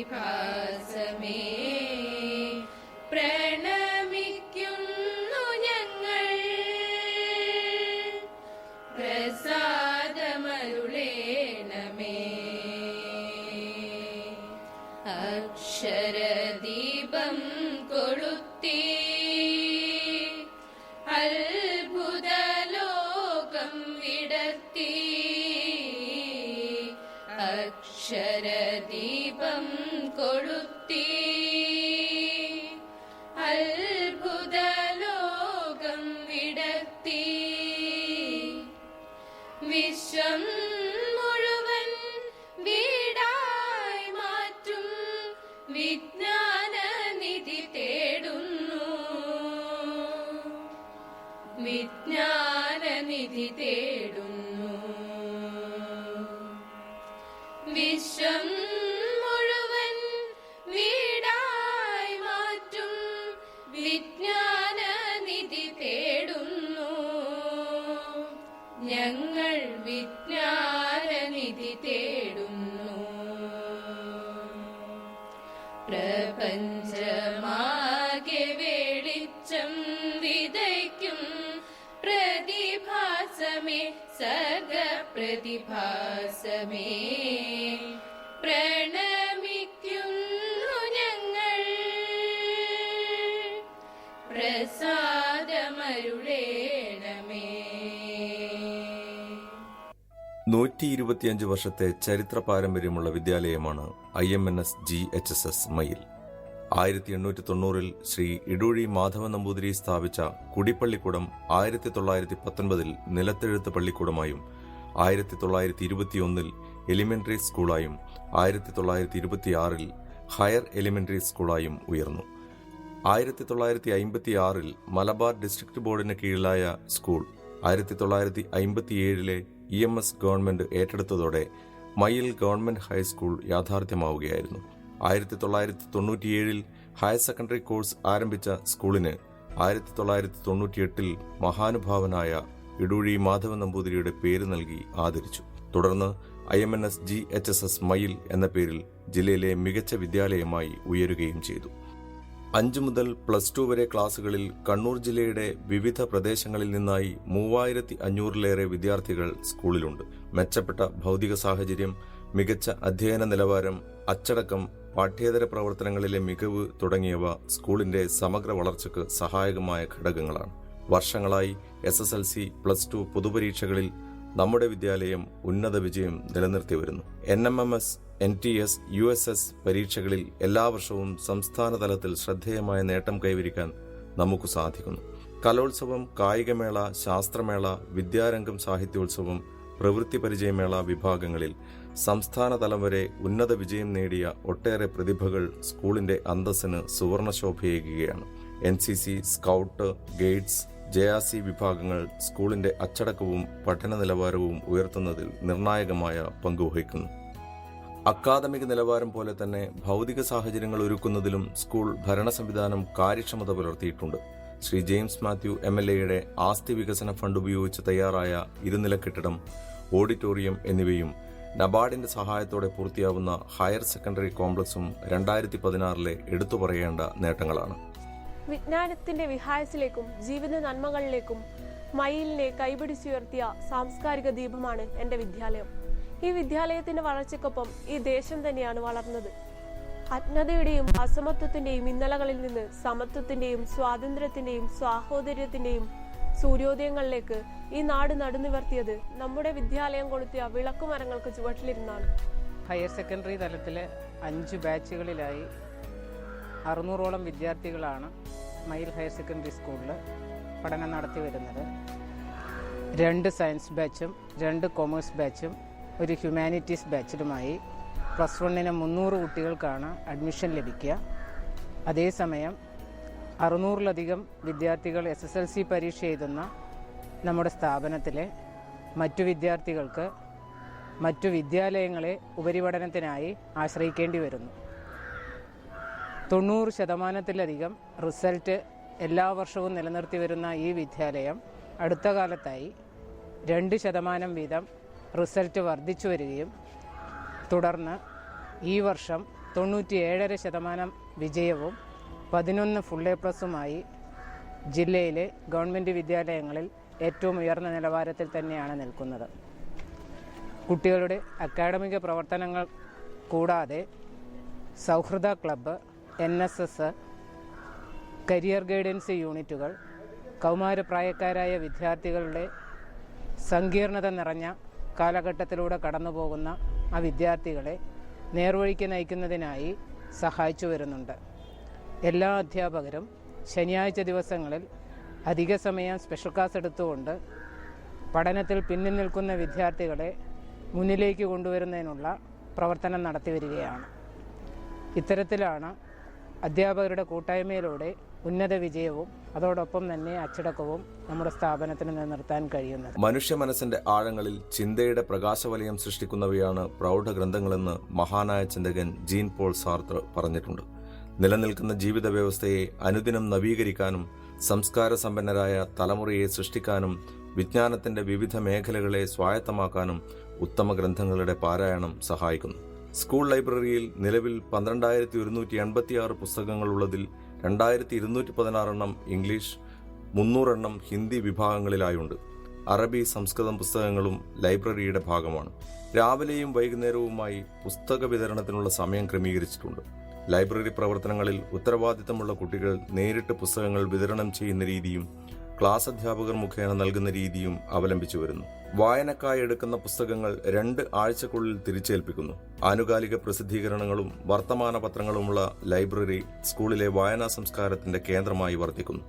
പ്രതിഭാസമേ പ്രണമിക്കുന്നു ഞങ്ങൾ. പ്രസാദമരുളേണമേ. അക്ഷരദീപം കൊളുത്തി അത്ഭുതലോകം വിടർത്തി. അക്ഷരദീപം കൊളുത്തി അത്ഭുതലോകം വിടർത്തി. വിശ്വം മുഴുവൻ വീടായി മാറ്റും വിജ്ഞാനനിധി തേടുന്നു. വിജ്ഞാനനിധി തേടുന്നു. വിശ്വം മുഴുവൻ വീടായി മാറ്റും വിജ്ഞാനനിധി തേടുന്നു. ഞങ്ങൾ വിജ്ഞാനനിധി തേടുന്നു. പ്രപഞ്ചമാകെ വെളിച്ചം വിതയ്ക്കും പ്രതിഭാസമേ സർഗപ്രതിഭാസമേ പ്രണമിക്കുന്നു ഞങ്ങൾ. പ്രസാദമരുളേണമേ. 125 വർഷത്തെ ചരിത്ര പാരമ്പര്യമുള്ള വിദ്യാലയമാണ് IMNS GHSS മയിൽ. 1890 ശ്രീ ഇടൂഴി മാധവ നമ്പൂതിരി സ്ഥാപിച്ച കുടിപ്പള്ളിക്കൂടം 1919 നിലത്തെഴുത്ത് പള്ളിക്കൂടമായും 1921 എലിമെന്ററി സ്കൂളായും 1926 ഹയർ എലിമെന്ററി സ്കൂളായും ഉയർന്നു. 1956 മലബാർ ഡിസ്ട്രിക്ട് ബോർഡിന് കീഴിലായ സ്കൂൾ 1957 EMS ഗവൺമെന്റ് ഏറ്റെടുത്തതോടെ മയിൽ ഗവൺമെന്റ് ഹൈസ്കൂൾ യാഥാർത്ഥ്യമാവുകയായിരുന്നു. 1997 ഹയർ സെക്കൻഡറി കോഴ്സ് ആരംഭിച്ച സ്കൂളിന് 1998 മഹാനുഭാവനായ ഇടൂഴി മാധവ നമ്പൂതിരിയുടെ പേര് നൽകി ആദരിച്ചു. തുടർന്ന് IMNS GHSS മയിൽ എന്ന പേരിൽ ജില്ലയിലെ മികച്ച വിദ്യാലയമായി ഉയരുകയും ചെയ്തു. 5 മുതൽ +2 വരെ ക്ലാസുകളിൽ കണ്ണൂർ ജില്ലയുടെ വിവിധ പ്രദേശങ്ങളിൽ നിന്നായി 3500-ലേറെ വിദ്യാർത്ഥികൾ സ്കൂളിലുണ്ട്. മെച്ചപ്പെട്ട ഭൗതിക സാഹചര്യം, മികച്ച അധ്യയന നിലവാരം, അച്ചടക്കം, പാഠ്യേതര പ്രവർത്തനങ്ങളിലെ മികവ് തുടങ്ങിയവ സ്കൂളിന്റെ സമഗ്ര വളർച്ചയ്ക്ക് സഹായകമായ ഘടകങ്ങളാണ്. വർഷങ്ങളായി SSLC, +2 പൊതുപരീക്ഷകളിൽ നമ്മുടെ വിദ്യാലയം ഉന്നത വിജയം നിലനിർത്തി വരുന്നു. NMMS, NTS, USS പരീക്ഷകളിൽ എല്ലാ വർഷവും സംസ്ഥാന തലത്തിൽ ശ്രദ്ധേയമായ നേട്ടം കൈവരിക്കാൻ നമുക്ക് സാധിക്കുന്നു. കലോത്സവം, കായികമേള, ശാസ്ത്രമേള, വിദ്യാരംഗം, സാഹിത്യോത്സവം, പ്രവൃത്തി പരിചയമേള വിഭാഗങ്ങളിൽ സംസ്ഥാന തലം വരെ ഉന്നത വിജയം നേടിയ ഒട്ടേറെ പ്രതിഭകൾ സ്കൂളിന്റെ അന്തസ്സിന് സുവർണശോഭയേകുകയാണ്. NCC, സ്കൗട്ട്, ഗൈഡ്സ്, JRC വിഭാഗങ്ങൾ സ്കൂളിന്റെ അച്ചടക്കവും പഠന നിലവാരവും ഉയർത്തുന്നതിൽ നിർണായകമായ പങ്കുവഹിക്കുന്നു. അക്കാദമിക നിലവാരം പോലെ തന്നെ ഭൗതിക സാഹചര്യങ്ങൾ ഒരുക്കുന്നതിലും സ്കൂൾ ഭരണ സംവിധാനം കാര്യക്ഷമത പുലർത്തിയിട്ടുണ്ട്. ശ്രീ ജെയിംസ് മാത്യു MLA-യുടെ ആസ്തി വികസന ഫണ്ട് ഉപയോഗിച്ച് തയ്യാറായ 2 നില കെട്ടിടം, ഓഡിറ്റോറിയം എന്നിവയും നബാർഡിന്റെ സഹായത്തോടെ പൂർത്തിയാവുന്ന ഹയർ സെക്കൻഡറി കോംപ്ലക്സും 2016-ലെ എടുത്തുപറയേണ്ട നേട്ടങ്ങളാണ്. വിജ്ഞാനത്തിന്റെ വിഹായസിലേക്കും ജീവിത നന്മകളിലേക്കും മയിലിനെ കൈപിടിച്ചുയർത്തിയ സാംസ്കാരിക ദീപമാണ് എന്റെ വിദ്യാലയം. ഈ വിദ്യാലയത്തിന്റെ വളർച്ചയ്ക്കൊപ്പം ഈ ദേശം തന്നെയാണ് വളർന്നത്. അജ്ഞതയുടെയും അസമത്വത്തിന്റെയും ഇന്നലകളിൽ നിന്ന് സമത്വത്തിന്റെയും സ്വാതന്ത്ര്യത്തിന്റെയും സാഹോദര്യത്തിന്റെയും സൂര്യോദയങ്ങളിലേക്ക് ഈ നാട് നടുനിവർത്തിയത് നമ്മുടെ വിദ്യാലയം കൊളുത്തിയ വിളക്കുമരങ്ങൾക്ക് ചുവട്ടിലിരുന്നാണ്. ഹയർ സെക്കൻഡറി തലത്തിലെ 5 ബാച്ചുകളിലായി 600ഓളം വിദ്യാർത്ഥികളാണ് മയിൽ ഹയർ സെക്കൻഡറി സ്കൂളിൽ പഠനം നടത്തി വരുന്നത്. 2 സയൻസ് ബാച്ചും 2 കൊമേഴ്സ് ബാച്ചും 1 ഹ്യൂമാനിറ്റീസ് ബാച്ചിലുമായി +1-ന് 300 കുട്ടികൾക്കാണ് അഡ്മിഷൻ ലഭിക്കുക. അതേസമയം 600-ലധികം വിദ്യാർത്ഥികൾ SSLC പരീക്ഷ എഴുതുന്ന നമ്മുടെ സ്ഥാപനത്തിലെ മറ്റു വിദ്യാർത്ഥികൾക്ക് മറ്റു വിദ്യാലയങ്ങളെ ഉപരിപഠനത്തിനായി ആശ്രയിക്കേണ്ടി വരുന്നു. 90% റിസൾട്ട് എല്ലാ വർഷവും നിലനിർത്തി വരുന്ന ഈ വിദ്യാലയം അടുത്ത കാലത്തായി 2% വീതം റിസൾട്ട് വർദ്ധിച്ചു വരികയും തുടർന്ന് ഈ വർഷം 97% വിജയവും 11 ഫുൾ എ പ്ലസുമായി ജില്ലയിലെ ഗവൺമെൻറ് വിദ്യാലയങ്ങളിൽ ഏറ്റവും ഉയർന്ന നിലവാരത്തിൽ തന്നെയാണ് നിൽക്കുന്നത്. കുട്ടികളുടെ അക്കാഡമിക പ്രവർത്തനങ്ങൾ കൂടാതെ സൗഹൃദ ക്ലബ്ബ്, NSS, കരിയർ ഗൈഡൻസ് യൂണിറ്റുകൾ, കൗമാരപ്രായക്കാരായ വിദ്യാർത്ഥികളുടെ സങ്കീർണത നിറഞ്ഞ കാലഘട്ടത്തിലൂടെ കടന്നു പോകുന്ന ആ വിദ്യാർത്ഥികളെ നേർവഴിക്ക് നയിക്കുന്നതിനായി സഹായിച്ചു വരുന്നുണ്ട്. എല്ലാ അധ്യാപകരും ശനിയാഴ്ച ദിവസങ്ങളിൽ അധിക സമയം സ്പെഷ്യൽ ക്ലാസ് എടുത്തുകൊണ്ട് പഠനത്തിൽ പിന്നിൽ നിൽക്കുന്ന വിദ്യാർത്ഥികളെ മുന്നിലേക്ക് കൊണ്ടുവരുന്നതിനുള്ള പ്രവർത്തനം നടത്തി വരികയാണ്. ഇത്തരത്തിലാണ് അധ്യാപകരുടെ കൂട്ടായ്മയിലൂടെ ഉന്നത വിജയവും അതോടൊപ്പം തന്നെ അച്ചടക്കവും നമ്മുടെ സ്ഥാപനത്തിന് നിലനിർത്താൻ കഴിയുന്നത്. മനുഷ്യ മനസ്സിന്റെ ആഴങ്ങളിൽ ചിന്തയുടെ പ്രകാശവലയം സൃഷ്ടിക്കുന്നവയാണ് പ്രൗഢഗ്രന്ഥങ്ങളെന്ന് മഹാനായ ചിന്തകൻ ജീൻ പോൾ സാർത്ര പറഞ്ഞിട്ടുണ്ട്. നിലനിൽക്കുന്ന ജീവിത വ്യവസ്ഥയെ അനുദിനം നവീകരിക്കാനും സംസ്കാര സമ്പന്നരായ തലമുറയെ സൃഷ്ടിക്കാനും വിജ്ഞാനത്തിന്റെ വിവിധ മേഖലകളെ സ്വായത്തമാക്കാനും ഉത്തമ ഗ്രന്ഥങ്ങളുടെ പാരായണം സഹായിക്കുന്നു. സ്കൂൾ ലൈബ്രറിയിൽ നിലവിൽ 12,186 പുസ്തകങ്ങളുള്ളതിൽ 2,216 ഇംഗ്ലീഷ്, 300 ഹിന്ദി വിഭാഗങ്ങളിലായുണ്ട്. അറബി, സംസ്കൃതം പുസ്തകങ്ങളും ലൈബ്രറിയുടെ ഭാഗമാണ്. രാവിലെയും വൈകുന്നേരവുമായി പുസ്തക വിതരണത്തിനുള്ള സമയം ക്രമീകരിച്ചിട്ടുണ്ട്. ലൈബ്രറി പ്രവർത്തനങ്ങളിൽ ഉത്തരവാദിത്തമുള്ള കുട്ടികൾ നേരിട്ട് പുസ്തകങ്ങൾ വിതരണം ചെയ്യുന്ന രീതിയും ക്ലാസ് അധ്യാപകർ മുഖേന നൽകുന്ന രീതിയും അവലംബിച്ചു വരുന്നു. വായനക്കായി എടുക്കുന്ന പുസ്തകങ്ങൾ 2 ആഴ്ചക്കുള്ളിൽ തിരിച്ചേൽപ്പിക്കുന്നു. ആനുകാലിക പ്രസിദ്ധീകരണങ്ങളും വർത്തമാന പത്രങ്ങളുമുള്ള ലൈബ്രറി സ്കൂളിലെ വായനാ സംസ്കാരത്തിന്റെ കേന്ദ്രമായി വർത്തിക്കുന്നു.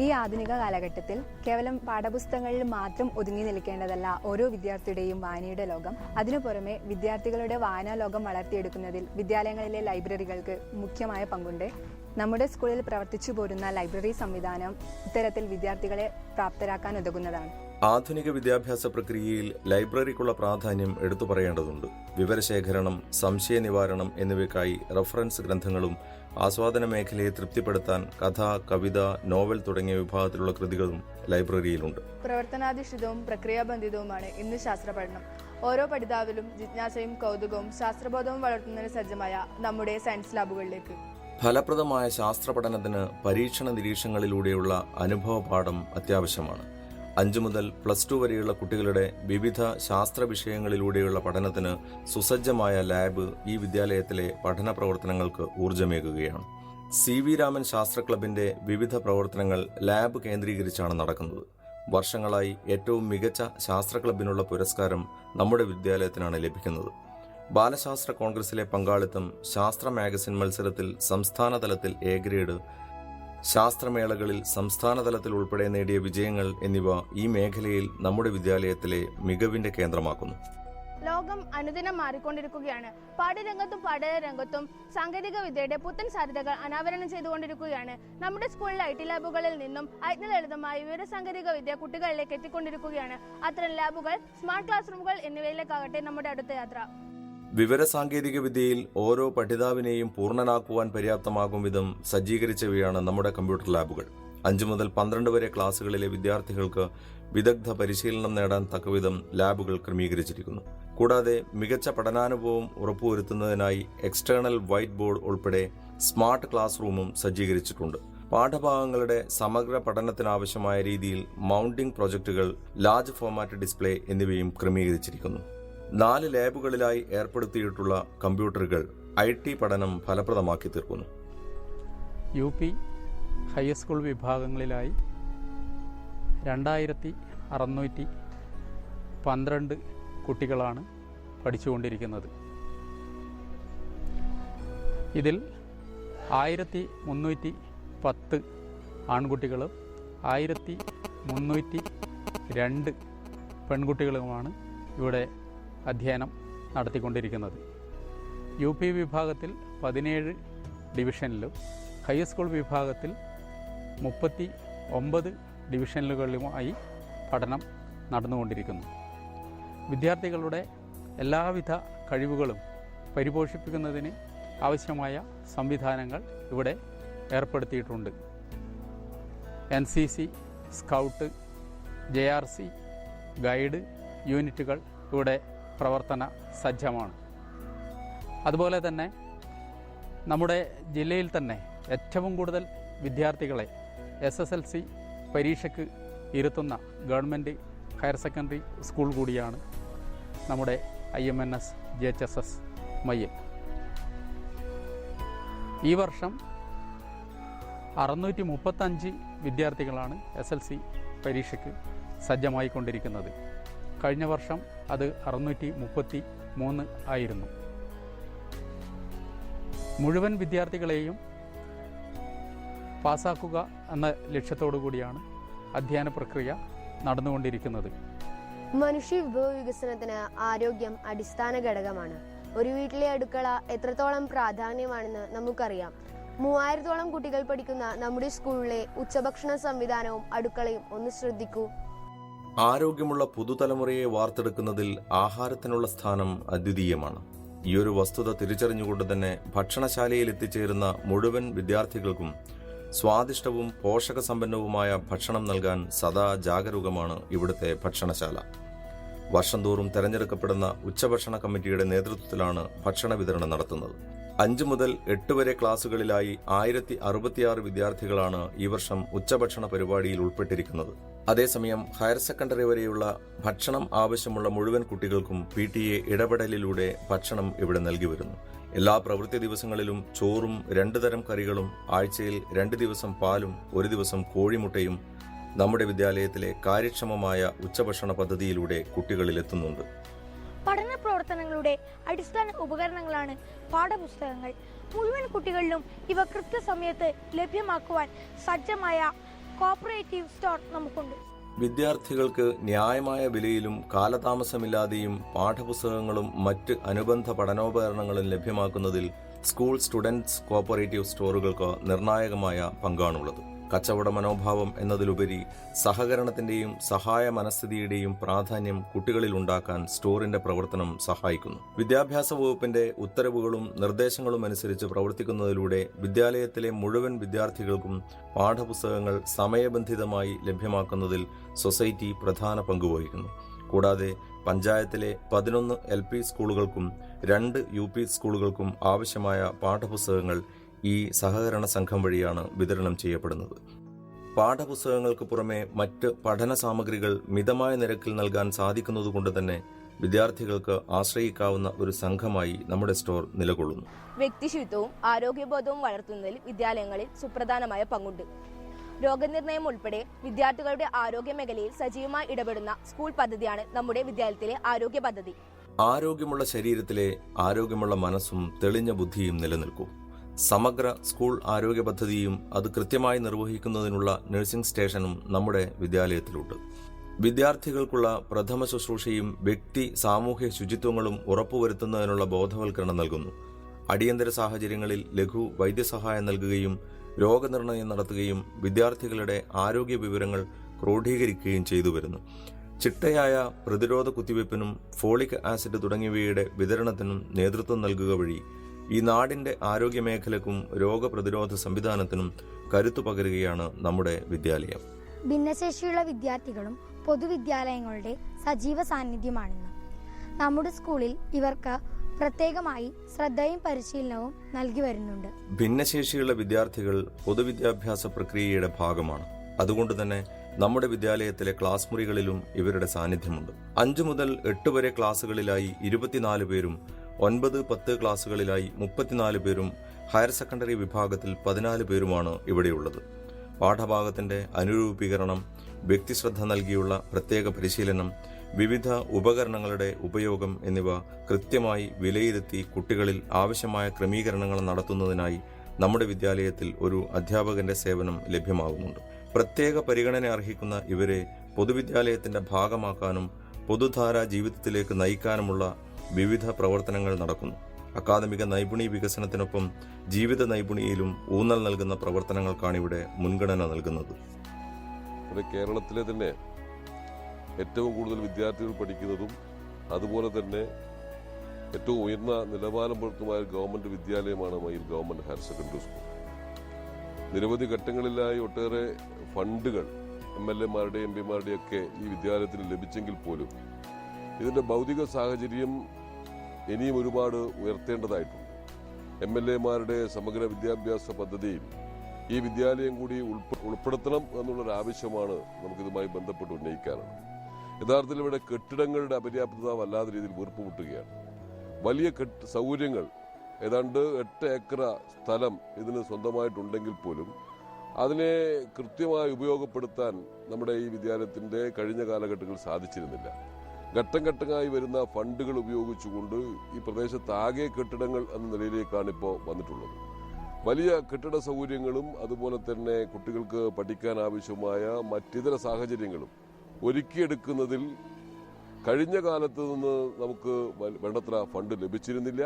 ഈ ആധുനിക കാലഘട്ടത്തിൽ കേവലം പാഠപുസ്തകങ്ങളിൽ മാത്രം ഒതുങ്ങി നിൽക്കേണ്ടതല്ല ഓരോ വിദ്യാർത്ഥിയുടെയും വായനയുടെ ലോകം. അതിനു പുറമെ വിദ്യാർത്ഥികളുടെ വായനാ ലോകം വളർത്തിയെടുക്കുന്നതിൽ വിദ്യാലയങ്ങളിലെ ലൈബ്രറികൾക്ക് മുഖ്യമായ പങ്കുണ്ട്. നമ്മുടെ സ്കൂളിൽ പ്രവർത്തിച്ചു പോരുന്ന ലൈബ്രറി സംവിധാനം ഇത്തരത്തിൽ വിദ്യാർത്ഥികളെ പ്രാപ്തരാക്കാൻ ഉതകുന്നതാണ്. ആധുനിക വിദ്യാഭ്യാസ പ്രക്രിയയിൽ ലൈബ്രറിക്കുള്ള പ്രാധാന്യം എടുത്തു പറയേണ്ടതുണ്ട്. വിവരശേഖരണം, സംശയ നിവാരണം എന്നിവയ്ക്കായി റഫറൻസ് ഗ്രന്ഥങ്ങളും ആസ്വാദന മേഖലയെ തൃപ്തിപ്പെടുത്താൻ കഥ, കവിത, നോവൽ തുടങ്ങിയ വിഭാഗത്തിലുള്ള കൃതികളും ലൈബ്രറിയിലുണ്ട്. പ്രവർത്തനാധിഷ്ഠിതവും പ്രക്രിയാബന്ധിതവുമാണ് ഇന്ന് ശാസ്ത്ര പഠനം. ഓരോ പഠിതാവിലും ജിജ്ഞാസയും കൗതുകവും ശാസ്ത്രബോധവും വളർത്തുന്നതിന് സജ്ജമായ നമ്മുടെ സയൻസ് ലാബുകളിലേക്ക്. ഫലപ്രദമായ ശാസ്ത്ര പഠനത്തിന് പരീക്ഷണ നിരീക്ഷണങ്ങളിലൂടെയുള്ള അനുഭവ പാഠം അത്യാവശ്യമാണ്. 5 മുതൽ +2 വരെയുള്ള കുട്ടികളുടെ വിവിധ ശാസ്ത്ര വിഷയങ്ങളിലൂടെയുള്ള പഠനത്തിന് സുസജ്ജമായ ലാബ് ഈ വിദ്യാലയത്തിലെ പഠന പ്രവർത്തനങ്ങൾക്ക് ഊർജ്ജമേകുകയാണ്. CV രാമൻ ശാസ്ത്ര ക്ലബിന്റെ വിവിധ പ്രവർത്തനങ്ങൾ ലാബ് കേന്ദ്രീകരിച്ചാണ് നടക്കുന്നത്. വർഷങ്ങളായി ഏറ്റവും മികച്ച ശാസ്ത്ര ക്ലബിനുള്ള പുരസ്കാരം നമ്മുടെ വിദ്യാലയത്തിനാണ് ലഭിക്കുന്നത്. ബാലശാസ്ത്ര കോൺഗ്രസിലെ പങ്കാളിത്തം, ശാസ്ത്ര മാഗസിൻ മത്സരത്തിൽ സംസ്ഥാന തലത്തിൽ A ഗ്രേഡ്, ശാസ്ത്രമേളകളിൽ സംസ്ഥാന തലത്തിൽ ഉൾപ്പെടെ നേടിയ വിജയങ്ങൾ എന്നിവ ഈ മേഖലയിൽ നമ്മുടെ വിദ്യാലയത്തിലെ മികവിന്റെ കേന്ദ്രമാക്കുന്നു. ലോകം അനുദിനം മാറിക്കൊണ്ടിരിക്കുകയാണ്. പാഠ്യരംഗത്തും പഠന രംഗത്തും സാങ്കേതിക വിദ്യയുടെ പുത്തൻ സാധ്യതകൾ അനാവരണം ചെയ്തുകൊണ്ടിരിക്കുകയാണ്. നമ്മുടെ സ്കൂളിലെ IT ലാബുകളിൽ നിന്നും ലളിതമായ വിവരസാങ്കേതിക വിദ്യ കുട്ടികളിലേക്ക് എത്തിക്കൊണ്ടിരിക്കുകയാണ്. അത്തരം ലാബുകൾ, സ്മാർട്ട് ക്ലാസ് റൂമുകൾ എന്നിവയിലേക്കാകട്ടെ നമ്മുടെ അടുത്ത യാത്ര. വിവരസാങ്കേതിക വിദ്യയിൽ ഓരോ പഠിതാവിനെയും പൂർണ്ണനാക്കുവാൻ പര്യാപ്തമാകും വിധം സജ്ജീകരിച്ചവയാണ് നമ്മുടെ കമ്പ്യൂട്ടർ ലാബുകൾ. 5 മുതൽ 12 വരെ ക്ലാസുകളിലെ വിദ്യാർത്ഥികൾക്ക് വിദഗ്ധ പരിശീലനം നേടാൻ തക്കവിധം ലാബുകൾ ക്രമീകരിച്ചിരിക്കുന്നു. കൂടാതെ മികച്ച പഠനാനുഭവം ഉറപ്പുവരുത്തുന്നതിനായി എക്സ്റ്റേണൽ വൈറ്റ് ബോർഡ് ഉൾപ്പെടെ സ്മാർട്ട് ക്ലാസ് റൂമും സജ്ജീകരിച്ചിട്ടുണ്ട്. പാഠഭാഗങ്ങളുടെ സമഗ്ര പഠനത്തിനാവശ്യമായ രീതിയിൽ മൗണ്ടിംഗ് പ്രൊജക്ടുകൾ, ലാർജ് ഫോർമാറ്റ് ഡിസ്പ്ലേ എന്നിവയും ക്രമീകരിച്ചിരിക്കുന്നു. 4 ലാബുകളിലായി ഏർപ്പെടുത്തിയിട്ടുള്ള കമ്പ്യൂട്ടറുകൾ IT പഠനം ഫലപ്രദമാക്കി തീർക്കുന്നു. UP ഹൈസ്കൂൾ വിഭാഗങ്ങളിലായി 2612 കുട്ടികളാണ് പഠിച്ചുകൊണ്ടിരിക്കുന്നത്. ഇതിൽ 1310 ആൺകുട്ടികളും 1302 പെൺകുട്ടികളുമാണ് ഇവിടെ അധ്യയനം നടത്തിക്കൊണ്ടിരിക്കുന്നത്. UP വിഭാഗത്തിൽ 17 ഡിവിഷനിലും ഹൈസ്കൂൾ വിഭാഗത്തിൽ 39 ഡിവിഷനുകളിലുമായി പഠനം നടന്നുകൊണ്ടിരിക്കുന്നു. വിദ്യാർത്ഥികളുടെ എല്ലാവിധ കഴിവുകളും പരിപോഷിപ്പിക്കുന്നതിന് ആവശ്യമായ സംവിധാനങ്ങൾ ഇവിടെ ഏർപ്പെടുത്തിയിട്ടുണ്ട്. NCC, സ്കൗട്ട്, JRC, ഗൈഡ് യൂണിറ്റുകൾ ഇവിടെ പ്രവർത്തന സജ്ജമാണ്. അതുപോലെ തന്നെ നമ്മുടെ ജില്ലയിൽ തന്നെ ഏറ്റവും കൂടുതൽ വിദ്യാർത്ഥികളെ SSLC പരീക്ഷയ്ക്ക് ഇരുത്തുന്ന ഗവൺമെൻറ് ഹയർ സെക്കൻഡറി സ്കൂൾ കൂടിയാണ് നമ്മുടെ IMNS JHSS മയ്യിൽ. ഈ വർഷം 635 വിദ്യാർത്ഥികളാണ് SLC പരീക്ഷയ്ക്ക് സജ്ജമായിക്കൊണ്ടിരിക്കുന്നത്. കഴിഞ്ഞ വർഷം അത് 633 ആയിരുന്നു. മുഴുവൻ വിദ്യാർത്ഥികളെയും പാസ്സാക്കുക എന്ന ലക്ഷ്യത്തോടു കൂടിയാണ് അധ്യയന പ്രക്രിയ നടന്നുകൊണ്ടിരിക്കുന്നത്. മനുഷ്യ വിഭവ വികസനത്തിന് ആരോഗ്യം അടിസ്ഥാന ഘടകമാണ്. ഒരു വീട്ടിലെ അടുക്കള എത്രത്തോളം പ്രാധാന്യമാണെന്ന് നമുക്കറിയാം. 3000-ഓളം കുട്ടികൾ പഠിക്കുന്ന നമ്മുടെ സ്കൂളിലെ ഉച്ചഭക്ഷണ സംവിധാനവും അടുക്കളയും ഒന്ന് ശ്രദ്ധിക്കൂ. ആരോഗ്യമുള്ള പുതുതലമുറയെ വാർത്തെടുക്കുന്നതിൽ ആഹാരത്തിനുള്ള സ്ഥാനം അദ്വിതീയമാണ്. ഈയൊരു വസ്തുത തിരിച്ചറിഞ്ഞുകൊണ്ട് തന്നെ ഭക്ഷണശാലയിൽ എത്തിച്ചേരുന്ന മുഴുവൻ വിദ്യാർത്ഥികൾക്കും സ്വാദിഷ്ടവും പോഷകസമ്പന്നവുമായ ഭക്ഷണം നൽകാൻ സദാ ജാഗരൂകമാണ് ഇവിടുത്തെ ഭക്ഷണശാല. വർഷം തോറും തെരഞ്ഞെടുക്കപ്പെടുന്ന ഉച്ചഭക്ഷണ കമ്മിറ്റിയുടെ നേതൃത്വത്തിലാണ് ഭക്ഷണ വിതരണം നടത്തുന്നത്. 5 മുതൽ 8 വരെ ക്ലാസുകളിലായി 1066 വിദ്യാർത്ഥികളാണ് ഈ വർഷം ഉച്ചഭക്ഷണ പരിപാടിയിൽ ഉൾപ്പെട്ടിരിക്കുന്നത്. അതേസമയം ഹയർ സെക്കൻഡറി വരെയുള്ള ഭക്ഷണം ആവശ്യമുള്ള മുഴുവൻ കുട്ടികൾക്കും PTA ഇടപെടലിലൂടെ ഭക്ഷണം ഇവിടെ നൽകി വരുന്നു. എല്ലാ പ്രവൃത്തി ദിവസങ്ങളിലും ചോറും 2 തരം കറികളും, ആഴ്ചയിൽ 2 ദിവസം പാലും 1 ദിവസം കോഴിമുട്ടയും നമ്മുടെ വിദ്യാലയത്തിലെ കാര്യക്ഷമമായ ഉച്ചഭക്ഷണ പദ്ധതിയിലൂടെ കുട്ടികളിൽ എത്തുന്നുണ്ട്. പഠന പ്രവർത്തനങ്ങളുടെ അടിസ്ഥാന ഉപകരണങ്ങളാണ് പാഠപുസ്തകങ്ങൾ. മുഴുവൻ കുട്ടികളിലും ഇവ കൃത്യസമയത്ത് ലഭ്യമാക്കുവാൻ സജ്ജമായ കോപ്പറേറ്റീവ് സ്റ്റോർ നമുക്കുണ്ട്. വിദ്യാർത്ഥികൾക്ക് ന്യായമായ വിലയിലും കാലതാമസമില്ലാതെയും പാഠപുസ്തകങ്ങളും മറ്റ് അനുബന്ധ പഠനോപകരണങ്ങളും ലഭ്യമാക്കുന്നതിൽ സ്കൂൾ സ്റ്റുഡൻസ് കോപ്പറേറ്റീവ് സ്റ്റോറുകൾക്ക് നിർണായകമായ പങ്കാണുള്ളത്. കച്ചവട മനോഭാവം എന്നതിലുപരി സഹകരണത്തിന്റെയും സഹായ മനസ്ഥിതിയുടെയും പ്രാധാന്യം കുട്ടികളിൽ ഉണ്ടാക്കാൻ സ്റ്റോറിന്റെ പ്രവർത്തനം സഹായിക്കുന്നു. വിദ്യാഭ്യാസ വകുപ്പിന്റെ ഉത്തരവുകളും നിർദ്ദേശങ്ങളും അനുസരിച്ച് പ്രവർത്തിക്കുന്നതിലൂടെ വിദ്യാലയത്തിലെ മുഴുവൻ വിദ്യാർത്ഥികൾക്കും പാഠപുസ്തകങ്ങൾ സമയബന്ധിതമായി ലഭ്യമാക്കുന്നതിൽ സൊസൈറ്റി പ്രധാന പങ്കുവഹിക്കുന്നു. കൂടാതെ പഞ്ചായത്തിലെ 11 LP സ്കൂളുകൾക്കും 2 UP സ്കൂളുകൾക്കും ആവശ്യമായ പാഠപുസ്തകങ്ങൾ ഈ സഹകരണ സംഘം വഴിയാണ് വിതരണം ചെയ്യപ്പെടുന്നത്. പാഠപുസ്തകങ്ങൾക്ക് പുറമെ മറ്റ് പഠന സാമഗ്രികൾ മിതമായ നിരക്കിൽ നൽകാൻ സാധിക്കുന്നതുകൊണ്ട് തന്നെ വിദ്യാർത്ഥികൾക്ക് ആശ്രയിക്കാവുന്ന ഒരു സംഘമായി നമ്മുടെ സ്റ്റോർ നിലകൊള്ളുന്നു. വ്യക്തിശുചിത്വവും ആരോഗ്യബോധവും വളർത്തുന്നതിൽ വിദ്യാലയങ്ങളിൽ സുപ്രധാനമായ പങ്കുണ്ട്. രോഗനിർണയം ഉൾപ്പെടെ വിദ്യാർത്ഥികളുടെ ആരോഗ്യ മേഖലയിൽ സജീവമായി ഇടപെടുന്ന സ്കൂൾ പദ്ധതിയാണ് നമ്മുടെ വിദ്യാലയത്തിലെ ആരോഗ്യ പദ്ധതി. ആരോഗ്യമുള്ള ശരീരത്തിലെ ആരോഗ്യമുള്ള മനസ്സും തെളിഞ്ഞ ബുദ്ധിയും നിലനിൽക്കും. സമഗ്ര സ്കൂൾ ആരോഗ്യ പദ്ധതിയും അത് കൃത്യമായി നിർവഹിക്കുന്നതിനുള്ള നഴ്സിംഗ് സ്റ്റേഷനും നമ്മുടെ വിദ്യാലയത്തിലുണ്ട്. വിദ്യാർത്ഥികൾക്കുള്ള പ്രഥമ ശുശ്രൂഷയും വ്യക്തി സാമൂഹ്യ ശുചിത്വങ്ങളും ഉറപ്പുവരുത്തുന്നതിനുള്ള ബോധവൽക്കരണം നൽകുന്നു. അടിയന്തര സാഹചര്യങ്ങളിൽ ലഘു വൈദ്യസഹായം നൽകുകയും രോഗനിർണയം നടത്തുകയും വിദ്യാർത്ഥികളുടെ ആരോഗ്യ വിവരങ്ങൾ ക്രോഡീകരിക്കുകയും ചെയ്തു വരുന്നു. ചിട്ടയായ പ്രതിരോധ കുത്തിവയ്പ്പിനും ഫോളിക് ആസിഡ് തുടങ്ങിയവയുടെ വിതരണത്തിനും നേതൃത്വം നൽകുക വഴി ഈ നാടിന്റെ ആരോഗ്യമേഖലക്കും രോഗപ്രതിരോധ സംവിധാനത്തിനും കരുത്തു പകരുകയാണ് നമ്മുടെ വിദ്യാലയം. ഭിന്നശേഷിയുള്ള വിദ്യാർത്ഥികളും പൊതുവിദ്യാലയങ്ങളുടെ സജീവ സാന്നിധ്യമാണെന്ന്. നമ്മുടെ സ്കൂളിൽ ഇവർക്ക് പ്രത്യേകമായി ശ്രദ്ധയും പരിശീലനവും നൽകി വരുന്നുണ്ട്. ഭിന്നശേഷിയുള്ള വിദ്യാർത്ഥികൾ പൊതുവിദ്യാഭ്യാസ പ്രക്രിയയുടെ ഭാഗമാണ്. അതുകൊണ്ട് തന്നെ നമ്മുടെ വിദ്യാലയത്തിലെ ക്ലാസ് മുറികളിലും ഇവരുടെ സാന്നിധ്യമുണ്ട്. 5 മുതൽ 8 വരെ ക്ലാസുകളിലായി 24 പേരും 9, 10 ക്ലാസുകളിലായി 34 പേരും ഹയർ സെക്കൻഡറി വിഭാഗത്തിൽ 14 പേരുമാണ് ഇവിടെയുള്ളത്. പാഠഭാഗത്തിന്റെ അനുരൂപീകരണം, വ്യക്തിശ്രദ്ധ നൽകിയുള്ള പ്രത്യേക പരിശീലനം, വിവിധ ഉപകരണങ്ങളുടെ ഉപയോഗം എന്നിവ കൃത്യമായി വിലയിരുത്തി കുട്ടികളിൽ ആവശ്യമായ ക്രമീകരണങ്ങൾ നടത്തുന്നതിനായി നമ്മുടെ വിദ്യാലയത്തിൽ ഒരു അധ്യാപകന്റെ സേവനം ലഭ്യമാകുന്നുണ്ട്. പ്രത്യേക പരിഗണന അർഹിക്കുന്ന ഇവരെ പൊതുവിദ്യാലയത്തിന്റെ ഭാഗമാക്കാനും പൊതുധാരാ ജീവിതത്തിലേക്ക് നയിക്കാനുമുള്ള വിവിധ പ്രവർത്തനങ്ങൾ നടക്കുന്നു. അക്കാദമിക നൈപുണി വികസനത്തിനൊപ്പം ജീവിത നൈപുണിയിലും ഊന്നൽ നൽകുന്ന പ്രവർത്തനങ്ങൾക്കാണ് ഇവിടെ മുൻഗണന നൽകുന്നത്. കേരളത്തിലെ തന്നെ ഏറ്റവും കൂടുതൽ വിദ്യാർത്ഥികൾ പഠിക്കുന്നതും അതുപോലെ തന്നെ ഏറ്റവും ഉയർന്ന നിലവാരം പുലർത്തുമായ ഗവൺമെന്റ് വിദ്യാലയമാണ് Mayyil government higher secondary school. നിരവധി ഘട്ടങ്ങളിലായി ഒട്ടേറെ ഫണ്ടുകൾ MLA-മാരുടെയും MP-മാരുടെയും ഒക്കെ ഈ വിദ്യാലയത്തിന് ലഭിച്ചെങ്കിൽ പോലും ഇതിന്റെ ഭൗതിക സാഹചര്യം ഇനിയും ഒരുപാട് ഉയർത്തേണ്ടതായിട്ടുണ്ട്. MLA-മാരുടെ സമഗ്ര വിദ്യാഭ്യാസ പദ്ധതിയിൽ ഈ വിദ്യാലയം കൂടി ഉൾപ്പെടുത്തണം എന്നുള്ളൊരു ആവശ്യമാണ് നമുക്കിതുമായി ബന്ധപ്പെട്ട് ഉന്നയിക്കാനുള്ളത്. യഥാർത്ഥത്തിൽ ഇവിടെ കെട്ടിടങ്ങളുടെ അപര്യാപ്തത വല്ലാത്ത രീതിയിൽ വീർപ്പുമുട്ടുകയാണ്. വലിയ സൗകര്യങ്ങൾ ഏതാണ്ട് 8 ഏക്കർ സ്ഥലം ഇതിന് സ്വന്തമായിട്ടുണ്ടെങ്കിൽ പോലും അതിനെ കൃത്യമായി ഉപയോഗപ്പെടുത്താൻ നമ്മുടെ ഈ വിദ്യാലയത്തിൻ്റെ കഴിഞ്ഞ കാലഘട്ടങ്ങളിൽ സാധിച്ചിരുന്നില്ല. ഘട്ടം ഘട്ടമായി വരുന്ന ഫണ്ടുകൾ ഉപയോഗിച്ചുകൊണ്ട് ഈ പ്രദേശത്താകെ കെട്ടിടങ്ങൾ എന്ന നിലയിലേക്കാണ് ഇപ്പോൾ വന്നിട്ടുള്ളത്. വലിയ കെട്ടിട സൗകര്യങ്ങളും അതുപോലെ തന്നെ കുട്ടികൾക്ക് പഠിക്കാൻ ആവശ്യമായ മറ്റിതര സാഹചര്യങ്ങളും ഒരുക്കിയെടുക്കുന്നതിൽ കഴിഞ്ഞ കാലത്ത് നിന്ന് നമുക്ക് വേണ്ടത്ര ഫണ്ട് ലഭിച്ചിരുന്നില്ല.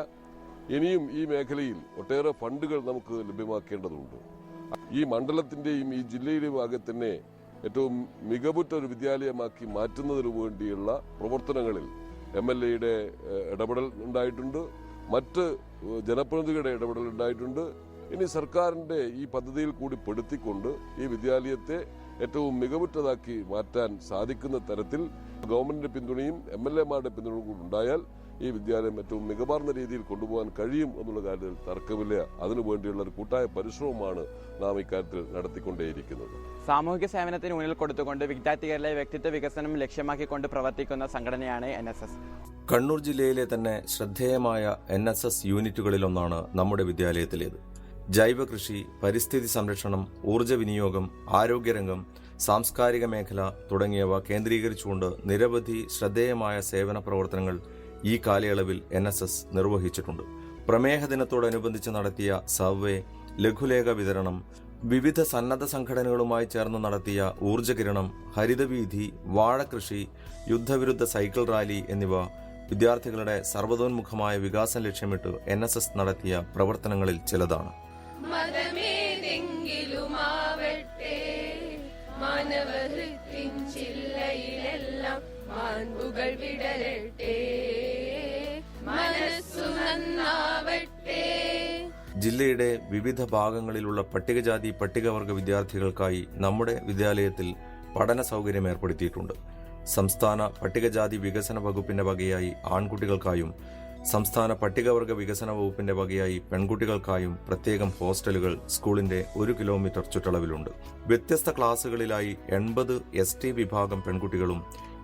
ഇനിയും ഈ മേഖലയിൽ ഒട്ടേറെ ഫണ്ടുകൾ നമുക്ക് ലഭ്യമാക്കേണ്ടതുണ്ട്. ഈ മണ്ഡലത്തിൻ്റെയും ഈ ജില്ലയിലെയും ആകെ തന്നെ ഏറ്റവും മികവുറ്റ ഒരു വിദ്യാലയമാക്കി മാറ്റുന്നതിനു വേണ്ടിയുള്ള പ്രവർത്തനങ്ങളിൽ MLA-യുടെ ഇടപെടൽ ഉണ്ടായിട്ടുണ്ട്, മറ്റ് ജനപ്രതിനിധികളുടെ ഇടപെടൽ ഉണ്ടായിട്ടുണ്ട്. ഇനി സർക്കാരിൻ്റെ ഈ പദ്ധതിയിൽ കൂടി പെടുത്തിക്കൊണ്ട് ഈ വിദ്യാലയത്തെ ഏറ്റവും മികവുറ്റതാക്കി മാറ്റാൻ സാധിക്കുന്ന തരത്തിൽ ഗവൺമെന്റിന്റെ പിന്തുണയും MLA-മാരുടെ പിന്തുണയും കൂടി ഉണ്ടായാൽ ഈ വിദ്യാലയം ഏറ്റവും മികവാർന്ന രീതിയിൽ കൊണ്ടുപോകാൻ കഴിയും എന്നുള്ള കാര്യത്തിൽ തർക്കമില്ല. അതിനുവേണ്ടിയുള്ള ഒരു കൂട്ടായ പരിശ്രമമാണ് നാം ഇക്കാര്യത്തിൽ നടത്തിക്കൊണ്ടേയിരിക്കുന്നത്. സാമൂഹിക സേവനത്തിന് ഊന്നൽ കൊടുത്തുകൊണ്ട് വിദ്യാർത്ഥികളുടെ വ്യക്തിത്വ വികസനം ലക്ഷ്യമാക്കിക്കൊണ്ട് പ്രവർത്തിക്കുന്ന സംഘടനയാണ് NSS. കണ്ണൂർ ജില്ലയിലെ തന്നെ ശ്രദ്ധേയമായ NSS യൂണിറ്റുകളിലൊന്നാണ് നമ്മുടെ വിദ്യാലയത്തിലേത്. ജൈവ കൃഷി, പരിസ്ഥിതി സംരക്ഷണം, ഊർജ്ജ വിനിയോഗം, ആരോഗ്യരംഗം, സാംസ്കാരിക മേഖല തുടങ്ങിയവ കേന്ദ്രീകരിച്ചുകൊണ്ട് നിരവധി ശ്രദ്ധേയമായ സേവന പ്രവർത്തനങ്ങൾ ഈ കാലയളവിൽ NSS നിർവഹിച്ചിട്ടുണ്ട്. പ്രമേഹ ദിനത്തോടനുബന്ധിച്ച് നടത്തിയ സർവേ, ലഘുലേഖ വിതരണം, വിവിധ സന്നദ്ധ സംഘടനകളുമായി ചേർന്ന് നടത്തിയ ഊർജ്ജകിരണം, ഹരിതവീഥി, വാഴകൃഷി, യുദ്ധവിരുദ്ധ സൈക്കിൾ റാലി എന്നിവ വിദ്യാർത്ഥികളുടെ സർവ്വതോന്മുഖമായ വികാസം ലക്ഷ്യമിട്ട് NSS നടത്തിയ പ്രവർത്തനങ്ങളിൽ ചിലതാണ്. മതമേതെങ്കിലുമാവട്ടെ മാനവഹൃത്തിൻ ചില്ലയിലെല്ലാം മാൺപുകൾ വിടരട്ടെ, മനസ്സു നന്നാവട്ടെ. ജില്ലയുടെ വിവിധ ഭാഗങ്ങളിലുള്ള പട്ടികജാതി പട്ടികവർഗ വിദ്യാർത്ഥികൾക്കായി നമ്മുടെ വിദ്യാലയത്തിൽ പഠന സൗകര്യം ഏർപ്പെടുത്തിയിട്ടുണ്ട്. സംസ്ഥാന പട്ടികജാതി വികസന വകുപ്പിന്റെ വകയായി ആൺകുട്ടികൾക്കായും സംസ്ഥാന പട്ടികവർഗ വികസന വകുപ്പിന്റെ വകയായി പെൺകുട്ടികൾക്കായും പ്രത്യേകം ഹോസ്റ്റലുകൾ സ്കൂളിന്റെ 1 കിലോമീറ്റർ ചുറ്റളവിലുണ്ട്. വ്യത്യസ്ത ക്ലാസുകളിലായി 80 ST വിഭാഗം പെൺകുട്ടികളും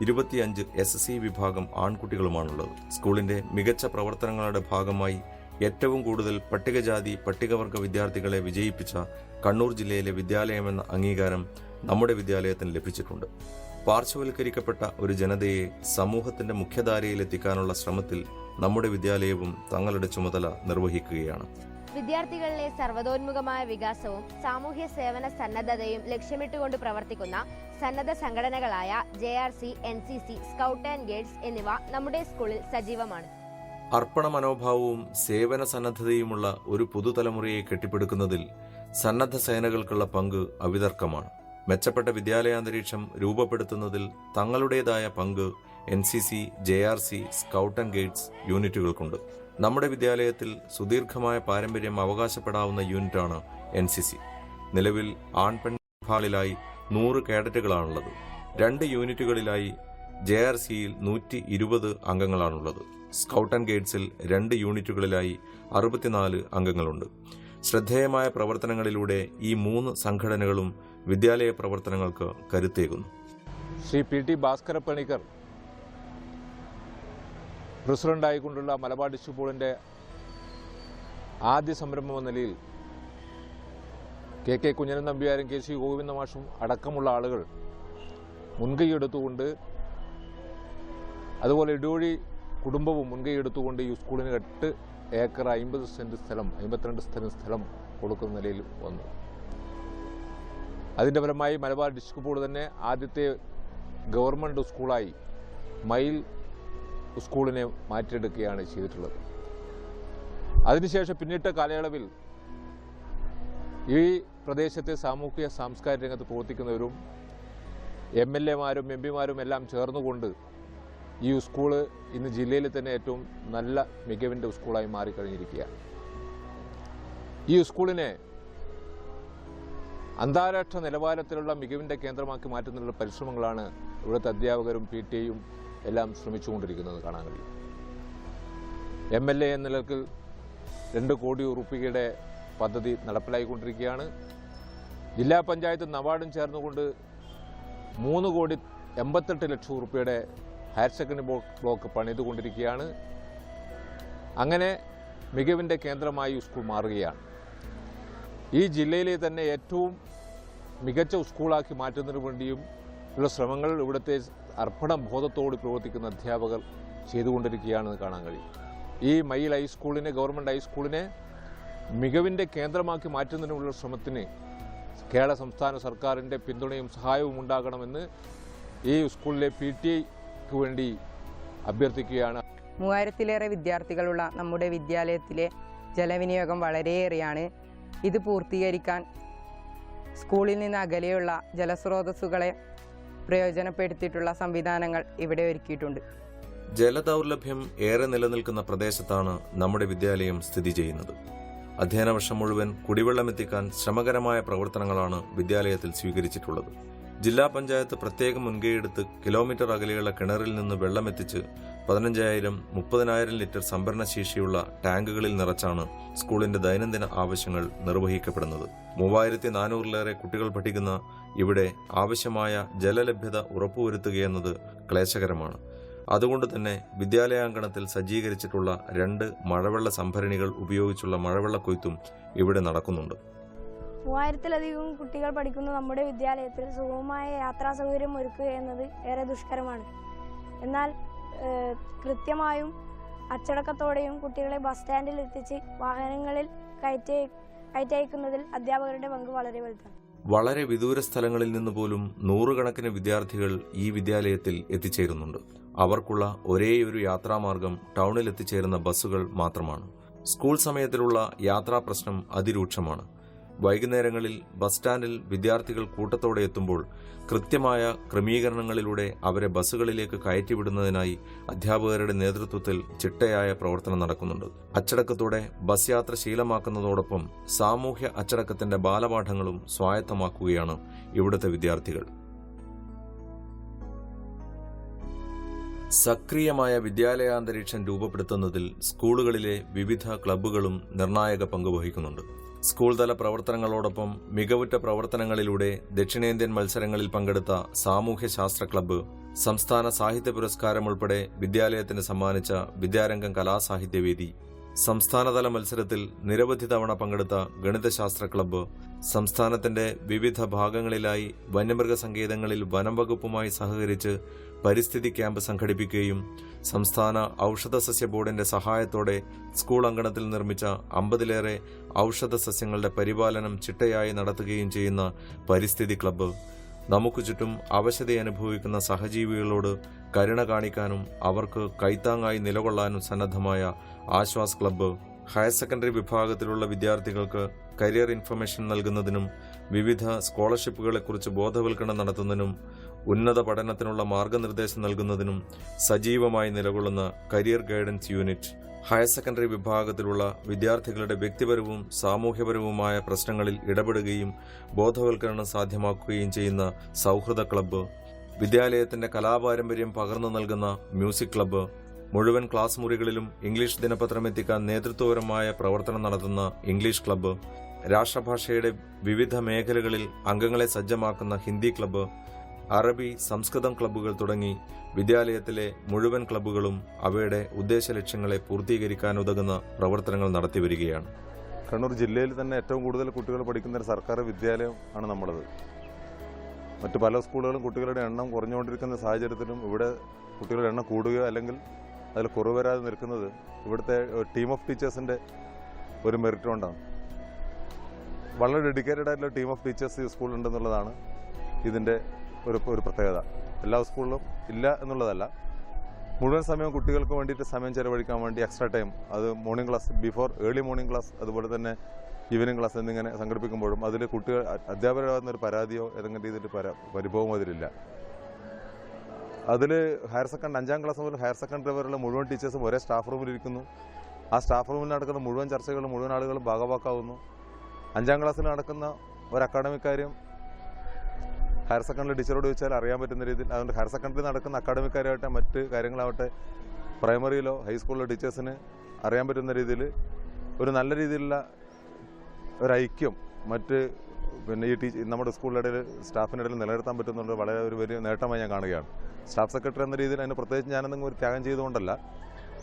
25 SC വിഭാഗം ആൺകുട്ടികളുമാണുള്ളത്. സ്കൂളിന്റെ മികച്ച പ്രവർത്തനങ്ങളുടെ ഭാഗമായി ഏറ്റവും കൂടുതൽ പട്ടികജാതി പട്ടികവർഗ വിദ്യാർത്ഥികളെ വിജയിപ്പിച്ച കണ്ണൂർ ജില്ലയിലെ വിദ്യാലയമെന്ന അംഗീകാരം നമ്മുടെ വിദ്യാലയത്തിന് ലഭിച്ചിട്ടുണ്ട്. പാർശ്വവൽക്കരിക്കപ്പെട്ട ഒരു ജനതയെ സമൂഹത്തിന്റെ മുഖ്യധാരയിലെത്തിക്കാനുള്ള ശ്രമത്തിൽ നമ്മുടെ വിദ്യാലയവും തങ്ങളുടെ ചുമതല നിർവഹിക്കുകയാണ്. വിദ്യാർത്ഥികളിലെ സർവ്വതോന്മുഖമായ വികാസവും സാമൂഹ്യ സേവന സന്നദ്ധതയും ലക്ഷ്യമിട്ടുകൊണ്ട് പ്രവർത്തിക്കുന്ന സന്നദ്ധ സംഘടനകളായ JRC, NCC, scout and guides എന്നിവ നമ്മുടെ സ്കൂളിൽ സജീവമാണ്. അർപ്പണ മനോഭാവവും സേവന സന്നദ്ധതയുമുള്ള ഒരു പുതുതലമുറയെ കെട്ടിപ്പടുക്കുന്നതിൽ സന്നദ്ധ സേനകൾക്കുള്ള പങ്ക് അവിതർക്കമാണ്. മെച്ചപ്പെട്ട വിദ്യാലയാന്തരീക്ഷം രൂപപ്പെടുത്തുന്നതിൽ തങ്ങളുടേതായ പങ്ക് NCC, JRC, scout and guides യൂണിറ്റുകൾക്കുണ്ട്. നമ്മുടെ വിദ്യാലയത്തിൽ സുദീർഘമായ പാരമ്പര്യം അവകാശപ്പെടാവുന്ന യൂണിറ്റാണ് NCC. നിലവിൽ ആൺപെൺ വിഭാഗങ്ങളിലായി 100 കേഡറ്റുകളാണുള്ളത്. 2 യൂണിറ്റുകളിലായി JRCയിൽ 120 അംഗങ്ങളാണുള്ളത്. Scout and ഗൈഡ്സിൽ 2 യൂണിറ്റുകളിലായി 64 അംഗങ്ങളുണ്ട്. ശ്രദ്ധേയമായ പ്രവർത്തനങ്ങളിലൂടെ ഈ 3 സംഘടനകളും വിദ്യാലയ പ്രവർത്തനങ്ങൾക്ക് കരുത്തേകുന്നു. ശ്രീ PT ഭാസ്കര പണിക്കർ പ്രസിഡന്റായിക്കൊണ്ടുള്ള മലബാർ ഡിസ്ട്രിക്ട് ബോർഡിൻ്റെ ആദ്യ സംരംഭം എന്ന നിലയിൽ KK കുഞ്ഞനൻ നമ്പ്യാരും KC ഗോവിന്ദ മാഷും അടക്കമുള്ള ആളുകൾ മുൻകൈയെടുത്തുകൊണ്ട്, അതുപോലെ ഇടൂഴി കുടുംബവും മുൻകൈയെടുത്തുകൊണ്ട് ഈ സ്കൂളിന് 8 ഏക്കർ 50 സെന്റ് സ്ഥലം, 52 സെന്റ് സ്ഥലം കൊടുക്കുന്ന നിലയിൽ വന്നു. അതിൻ്റെ ഫലമായി മലബാർ ഡിസ്ട്രിക്ട് ബോർഡ് തന്നെ ആദ്യത്തെ ഗവൺമെൻറ് സ്കൂളായി മയിൽ സ്കൂളിനെ മാറ്റിയെടുക്കുകയാണ് ചെയ്തിട്ടുള്ളത്. അതിനുശേഷം പിന്നിട്ട കാലയളവിൽ ഈ പ്രദേശത്തെ സാമൂഹ്യ സാംസ്കാരിക രംഗത്ത് പ്രവർത്തിക്കുന്നവരും MLA-മാരും MP-മാരും എല്ലാം ചേർന്നുകൊണ്ട് ഈ സ്കൂള് ഇന്ന് ജില്ലയിൽ തന്നെ ഏറ്റവും നല്ല മികവിൻ്റെ സ്കൂളായി മാറിക്കഴിഞ്ഞിരിക്കുകയാണ്. ഈ സ്കൂളിനെ അന്താരാഷ്ട്ര നിലവാരത്തിലുള്ള മികവിൻ്റെ കേന്ദ്രമാക്കി മാറ്റുന്നതിനുള്ള പരിശ്രമങ്ങളാണ് ഇവിടുത്തെ അധ്യാപകരും PTA-യും എല്ലാം ശ്രമിച്ചുകൊണ്ടിരിക്കുന്നത് കാണാൻ കഴിയും. MLA എന്ന നിലയ്ക്ക് 2 കോടി രൂപയുടെ പദ്ധതി നടപ്പിലായിക്കൊണ്ടിരിക്കുകയാണ്. ജില്ലാ പഞ്ചായത്ത് നബാർഡും ചേർന്നുകൊണ്ട് 3 കോടി 88 ലക്ഷം രൂപയുടെ ഹയർ സെക്കൻഡറി ബ്ലോക്ക് പണിതുകൊണ്ടിരിക്കുകയാണ്. അങ്ങനെ മികവിൻ്റെ കേന്ദ്രമായി സ്കൂൾ മാറുകയാണ്. ഈ ജില്ലയിലെ തന്നെ ഏറ്റവും മികച്ച സ്കൂളാക്കി മാറ്റുന്നതിനു വേണ്ടിയും ഉള്ള ശ്രമങ്ങൾ ഇവിടുത്തെ അർപ്പണ ബോധത്തോട് പ്രവർത്തിക്കുന്ന അധ്യാപകർ ചെയ്തുകൊണ്ടിരിക്കുകയാണെന്ന് കാണാൻ കഴിയും. ഈ മയിൽ ഹൈസ്കൂളിനെ, ഗവൺമെൻറ് ഹൈസ്കൂളിനെ മികവിൻ്റെ കേന്ദ്രമാക്കി മാറ്റുന്നതിനുള്ള ശ്രമത്തിന് കേരള സംസ്ഥാന സർക്കാരിൻ്റെ പിന്തുണയും സഹായവും ഉണ്ടാകണമെന്ന് ഈ സ്കൂളിലെ PTA-ക്ക് വേണ്ടി അഭ്യർത്ഥിക്കുകയാണ്. 3000-ലേറെ വിദ്യാർത്ഥികളുള്ള നമ്മുടെ വിദ്യാലയത്തിലെ ജലവിനിയോഗം വളരെയേറെയാണ്. ഇത് പൂർത്തീകരിക്കാൻ സ്കൂളിൽ നിന്ന് അകലെയുള്ള ജലസ്രോതസ്സുകളെ പ്രയോജനപ്പെടുത്തിയിട്ടുള്ള സംവിധാനങ്ങൾ ഇവിടെ ഒരുക്കിയിട്ടുണ്ട്. ജലദൗർലഭ്യം ഏറെ നിലനിൽക്കുന്ന പ്രദേശത്താണ് നമ്മുടെ വിദ്യാലയം സ്ഥിതി ചെയ്യുന്നത്. അധ്യയന വർഷം മുഴുവൻ കുടിവെള്ളമെത്തിക്കാൻ ശ്രമകരമായ പ്രവർത്തനങ്ങളാണ് വിദ്യാലയത്തിൽ സ്വീകരിച്ചിട്ടുള്ളത്. ജില്ലാ പഞ്ചായത്ത് പ്രത്യേകം മുൻകൈയെടുത്ത് കിലോമീറ്റർ അകലെയുള്ള കിണറിൽ നിന്ന് വെള്ളമെത്തിച്ച് 15,000-30,000 ലിറ്റർ സംഭരണശേഷിയുള്ള ടാങ്കുകളിൽ നിറച്ചാണ് സ്കൂളിന്റെ ദൈനംദിന ആവശ്യങ്ങൾ നിർവഹിക്കപ്പെടുന്നത്. 3,400-ലേറെ കുട്ടികൾ പഠിക്കുന്ന ഇവിടെ ആവശ്യമായ ജലലഭ്യത ഉറപ്പുവരുത്തുകയെന്നത് ക്ലേശകരമാണ്. അതുകൊണ്ട് തന്നെ വിദ്യാലയാങ്കണത്തിൽ സജ്ജീകരിച്ചിട്ടുള്ള 2 മഴവെള്ള സംഭരണികൾ ഉപയോഗിച്ചുള്ള മഴവെള്ള കൊയ്ത്തും ഇവിടെ നടക്കുന്നുണ്ട്. 3000-ലധികം കുട്ടികൾ പഠിക്കുന്ന നമ്മുടെ വിദ്യാലയത്തിൽ സുഗമമായ യാത്രാ സൗകര്യം ഒരുക്കുക എന്നത് ഏറെ ദുഷ്കരമാണ്. എന്നാൽ കൃത്യമായും അച്ചടക്കത്തോടെയും കുട്ടികളെ ബസ് സ്റ്റാൻഡിൽ എത്തിച്ച് വാഹനങ്ങളിൽ കയറ്റയക്കുന്നതിൽ അധ്യാപകരുടെ പങ്ക് വളരെ വലുതാണ്. വളരെ വിദൂര സ്ഥലങ്ങളിൽ നിന്ന് പോലും 100 കണക്കിന് വിദ്യാർത്ഥികൾ ഈ വിദ്യാലയത്തിൽ എത്തിച്ചേരുന്നുണ്ട്. അവർക്കുള്ള ഒരേയൊരു യാത്രാമാർഗം ടൗണിൽ എത്തിച്ചേരുന്ന ബസ്സുകൾ മാത്രമാണ്. സ്കൂൾ സമയത്തിലുള്ള യാത്രാ പ്രശ്നം അതിരൂക്ഷമാണ്. വൈകുന്നേരങ്ങളിൽ ബസ് സ്റ്റാൻഡിൽ വിദ്യാർത്ഥികൾ കൂട്ടത്തോടെ എത്തുമ്പോൾ കൃത്യമായ ക്രമീകരണങ്ങളിലൂടെ അവരെ ബസ്സുകളിലേക്ക് കയറ്റിവിടുന്നതിനായി അധ്യാപകരുടെ നേതൃത്വത്തിൽ ചിട്ടയായ പ്രവർത്തനം നടക്കുന്നുണ്ട്. അച്ചടക്കത്തോടെ ബസ് യാത്ര ശീലമാക്കുന്നതോടൊപ്പം സാമൂഹ്യ അച്ചടക്കത്തിന്റെ ബാലപാഠങ്ങളും സ്വായത്തമാക്കുകയാണ് ഇവിടുത്തെ വിദ്യാർത്ഥികൾ. സക്രിയമായ വിദ്യാലയാന്തരീക്ഷം രൂപപ്പെടുത്തുന്നതിൽ സ്കൂളുകളിലെ വിവിധ ക്ലബ്ബുകളും നിർണായക പങ്ക് വഹിക്കുന്നുണ്ട്. സ്കൂൾ തല പ്രവർത്തനങ്ങളോടൊപ്പം മികവുറ്റ പ്രവർത്തനങ്ങളിലൂടെ ദക്ഷിണേന്ത്യൻ മത്സരങ്ങളിൽ പങ്കെടുത്ത സാമൂഹ്യശാസ്ത്ര ക്ലബ്ബ്, സംസ്ഥാന സാഹിത്യ പുരസ്കാരം ഉൾപ്പെടെ വിദ്യാലയത്തിന് സമ്മാനിച്ച വിദ്യാരംഗം കലാസാഹിത്യവേദി, സംസ്ഥാനതല മത്സരത്തിൽ നിരവധി തവണ പങ്കെടുത്ത ഗണിതശാസ്ത്ര ക്ലബ്ബ്, സംസ്ഥാനത്തിന്റെ വിവിധ ഭാഗങ്ങളിലായി വന്യമൃഗ സങ്കേതങ്ങളിൽ വനം വകുപ്പുമായി സഹകരിച്ച് പരിസ്ഥിതി ക്യാമ്പ് സംഘടിപ്പിക്കുകയും സംസ്ഥാന ഔഷധ സസ്യ ബോർഡിന്റെ സഹായത്തോടെ സ്കൂൾ അങ്കണത്തിൽ നിർമ്മിച്ച 50-ലേറെ ഔഷധ സസ്യങ്ങളുടെ പരിപാലനം ചിട്ടയായി നടത്തുകയും ചെയ്യുന്ന പരിസ്ഥിതി ക്ലബ്ബ്, നമുക്ക് ചുറ്റും അവശതയനുഭവിക്കുന്ന സഹജീവികളോട് കരുണ കാണിക്കാനും അവർക്ക് കൈത്താങ്ങായി നിലകൊള്ളാനും സന്നദ്ധമായ ആശ്വാസ് ക്ലബ്ബ്, ഹയർ സെക്കൻഡറി വിഭാഗത്തിലുള്ള വിദ്യാർത്ഥികൾക്ക് കരിയർ ഇൻഫർമേഷൻ നൽകുന്നതിനും വിവിധ സ്കോളർഷിപ്പുകളെക്കുറിച്ച് ബോധവൽക്കരണം നടത്തുന്നതിനും ഉന്നത പഠനത്തിനുള്ള മാർഗനിർദ്ദേശം നൽകുന്നതിനും സജീവമായി നിലകൊള്ളുന്ന career guidance unit, higher secondary വിഭാഗത്തിലുള്ള വിദ്യാർത്ഥികളുടെ വ്യക്തിപരവും സാമൂഹ്യപരവുമായ പ്രശ്നങ്ങളിൽ ഇടപെടുകയും ബോധവൽക്കരണം സാധ്യമാക്കുകയും ചെയ്യുന്ന സൗഹൃദ ക്ലബ്ബ്, വിദ്യാലയത്തിന്റെ കലാപാരമ്പര്യം പകർന്നു നൽകുന്ന മ്യൂസിക് ക്ലബ്ബ്, മുഴുവൻ ക്ലാസ് മുറികളിലും ഇംഗ്ലീഷ് ദിനപത്രം എത്തിക്കാൻ നേതൃത്വപരമായ പ്രവർത്തനം നടത്തുന്ന ഇംഗ്ലീഷ് ക്ലബ്ബ്, രാഷ്ട്രഭാഷയുടെ വിവിധ മേഖലകളിൽ അംഗങ്ങളെ സജ്ജമാക്കുന്ന ഹിന്ദി ക്ലബ്ബ്, അറബി, സംസ്കൃതം ക്ലബ്ബുകൾ തുടങ്ങി വിദ്യാലയത്തിലെ മുഴുവൻ ക്ലബ്ബുകളും അവയുടെ ഉദ്ദേശ ലക്ഷ്യങ്ങളെ പൂർത്തീകരിക്കാനുതകുന്ന പ്രവർത്തനങ്ങൾ നടത്തിവരികയാണ്. കണ്ണൂർ ജില്ലയിൽ തന്നെ ഏറ്റവും കൂടുതൽ കുട്ടികൾ പഠിക്കുന്ന ഒരു സർക്കാർ വിദ്യാലയം ആണ് നമ്മളത്. മറ്റു പല സ്കൂളുകളും കുട്ടികളുടെ എണ്ണം കുറഞ്ഞുകൊണ്ടിരിക്കുന്ന സാഹചര്യത്തിലും ഇവിടെ കുട്ടികളുടെ എണ്ണം കൂടുകയോ അല്ലെങ്കിൽ അതിൽ കുറവ് വരാതെ നിൽക്കുന്നത് ഇവിടുത്തെ ടീം ഓഫ് ടീച്ചേഴ്സിൻ്റെ ഒരു മെറിറ്റ് കൊണ്ടാണ്. വളരെ ഡെഡിക്കേറ്റഡ് ആയിട്ടുള്ള ടീം ഓഫ് ടീച്ചേഴ്സ് ഈ സ്കൂളുണ്ടെന്നുള്ളതാണ് ഇതിൻ്റെ ഒരു പ്രത്യേകത. എല്ലാ സ്കൂളിലും ഇല്ല എന്നുള്ളതല്ല. മുഴുവൻ സമയം കുട്ടികൾക്ക് വേണ്ടിയിട്ട് സമയം ചെലവഴിക്കാൻ വേണ്ടി എക്സ്ട്രാ ടൈം, അത് morning class, early morning class, അതുപോലെ തന്നെ ഈവനിങ് ക്ലാസ് എന്നിങ്ങനെ സംഘടിപ്പിക്കുമ്പോഴും അതിൽ കുട്ടികൾ അധ്യാപകരാകുന്നൊരു പരാതിയോ ഏതെങ്കിലും രീതിയിൽ പരിഭവം അതിലില്ല. അതിൽ ഹയർ സെക്കൻഡറി 5ാം ക്ലാസ് മുതൽ ഹയർ സെക്കൻഡറി വരെയുള്ള മുഴുവൻ ടീച്ചേഴ്സും ഒരേ സ്റ്റാഫ് റൂമിലിരിക്കുന്നു. ആ സ്റ്റാഫ് റൂമിൽ നടക്കുന്ന മുഴുവൻ ചർച്ചകളും മുഴുവൻ ആളുകളും ഭാഗവാക്കാവുന്നു. 5ാം ക്ലാസ്സിൽ നടക്കുന്ന ഒരു അക്കാഡമിക് കാര്യം ഹയർ സെക്കൻഡറി ടീച്ചറോട് ചോദിച്ചാൽ അറിയാൻ പറ്റുന്ന രീതിയിൽ, അതുകൊണ്ട് ഹയർ സെക്കൻഡറി നടക്കുന്ന അക്കാഡമിക് കാര്യമാവട്ടെ മറ്റ് കാര്യങ്ങളാവട്ടെ പ്രൈമറിയിലോ ഹൈസ്കൂളിലോ ടീച്ചേഴ്സിന് അറിയാൻ പറ്റുന്ന രീതിയിൽ ഒരു നല്ല രീതിയിലുള്ള ഒരു ഐക്യം മറ്റ് പിന്നെ ഈ നമ്മുടെ സ്കൂളിൻ്റെ ഇടയിൽ സ്റ്റാഫിൻ്റെ ഇടയിൽ നിലനിർത്താൻ പറ്റുന്നുണ്ട് വളരെ ഒരു വലിയ നേട്ടമായി ഞാൻ കാണുകയാണ്. സ്റ്റാഫ് സെക്രട്ടറി എന്ന രീതിയിൽ അതിന് പ്രത്യേകിച്ച് ഞാനെന്തെങ്കിലും ഒരു ത്യാഗം ചെയ്തുകൊണ്ടല്ല,